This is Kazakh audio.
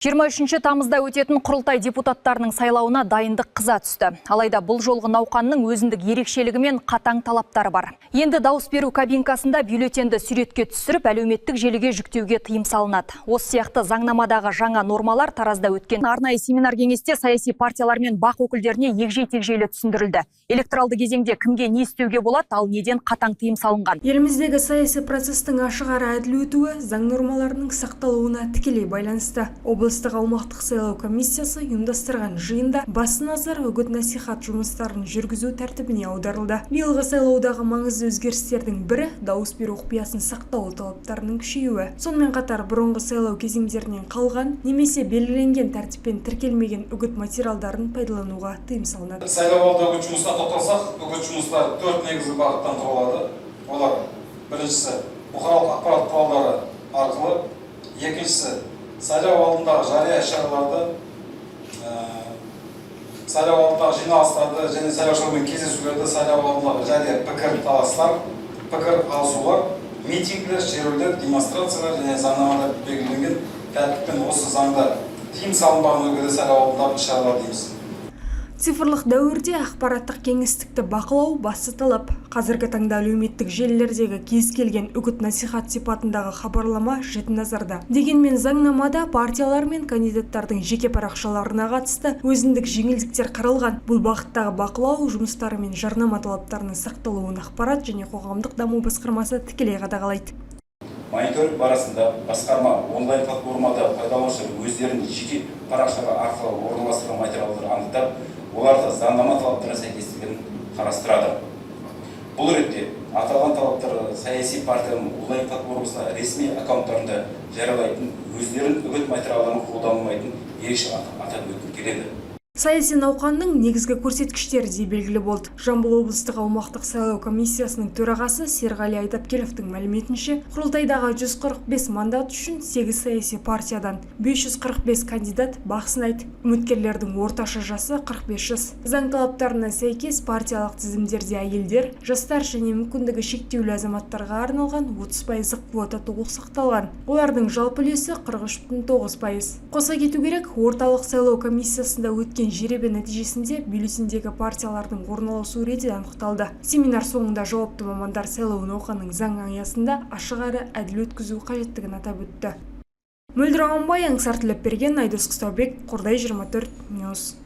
23 тамызда өтетін құрылтай депутаттарының сайлауына дайындық қыза түсті. Алайда бұл жолғы науқанның өзіндік ерекшелігі мен қатаң талаптары бар. Енді дауыс беру кабинкасында бюллетенді суретке түсіріп, әлеуметтік желіге жүктеуге тыйым салынады. Осы сияқты заңнамадағы жаңа нормалар Таразда өткен арнайы семинар кеңесте саяси партиялар мен бақ өкілдеріне егжей-тегжейлі түсіндірілді. Электоралды кезеңде кімге не істеуге болады, ал неден қатаң тыйым салынған. Еліміздегі саяси процестің ашық әрі әділ өтуі заң нормаларының сақталуына тікелей байланысты. Облыстық аумақтық сайлау комиссиясы ұйымдастырған жиында басты назар үгіт-насихат жұмыстарын жүргізу тәртібіне аударылды. Биылғы сайлаудағы маңызды өзгерістердің бірі дауыс беру құпиясын сақтау талаптарының күшеюі. Сонымен қатар бұрынғы сайлау кезеңдерінен қалған немесе белгіленген тәртіппен тіркелмеген үгіт материалдарын пайдалануға тыйым салынады. Сайлауалды үгіт жұмысына тоқталсақ, үгіт жұмыстары 4 негізгі бағыттан тұрады. Олар: біріншісі бұқаралық ақпарат құралдары арқылы, екіншісі сайлау алдындағы жария шараларды, сайлау алдындағы жиналыстарды және сайлаушылармен кездесулерді, сайлау алдындағы жария пікір-таластар, пікір алысулар, митингілер, шерулер, демонстрациялар және заңнамада белгіленген тәртіппен осы заңда тыйым салынбаған өлкеде сайлау алдындағы іс-шаралар дейміз. Цифрлық дәуірде ақпараттық кеңістікті бақылау басты талап. Қазіргі таңда әлеуметтік желілердегі кез келген үгіт-насихат сипатындағы хабарлама жіті назарда. Дегенмен заңнамада партиялар мен кандидаттардың жеке парақшаларына қатысты өзіндік жеңілдіктер қаралған. Бұл бағыттағы бақылау жұмыстары мен жарнама талаптарының сақталуын ақпарат және қоғамдық даму басқармасы тікелей қадағалайды. Мониторинг барысында басқарма онлайн платформада пайдаланушы өздерінің жеке парақшалары арқылы орналастырылған материалдарды анықтап, оларды заңнама талаптарына сәйкестігін қарастырады. Бұл ретте аталған талаптар саяси партияның онлайн платформасына ресми аккаунттарында жариялайтын өздерін үгіт материалдарын қолданылмайтын ерекше атап өткім келеді. Саяси науқанның негізгі көрсеткіштері де белгілі болды. Жамбыл облыстық аумақтық сайлау комиссиясының төрағасы Серғали Айтапкеловтың мәліметінше, құрылтайдағы 145 мандат үшін 8 саяси партиядан 545 кандидат бақ сынайды. Үміткерлердің орташа жасы 45 жас. Заң талаптарына сәйкес партиялық тізімдерде әйелдер, жастар және мүмкіндігі шектеулі азаматтарға арналған 30% квота толық сақталған. Олардың жалпы үлесі 43,9%. Қоса кету керек, орталық сайлау комиссиясында өткен жеребе нәтижесінде бюллетендегі партиялардың орналасу реті анықталды. Семинар соңында жауапты мамандар сайлау науқанының заң аясында ашық әрі әділ өткізу қажеттігін атап өтті. Мөлдір Аманбай, Аңсар Тілепберген, Айдос Қыстаубек, Қордай 24 Ньюс.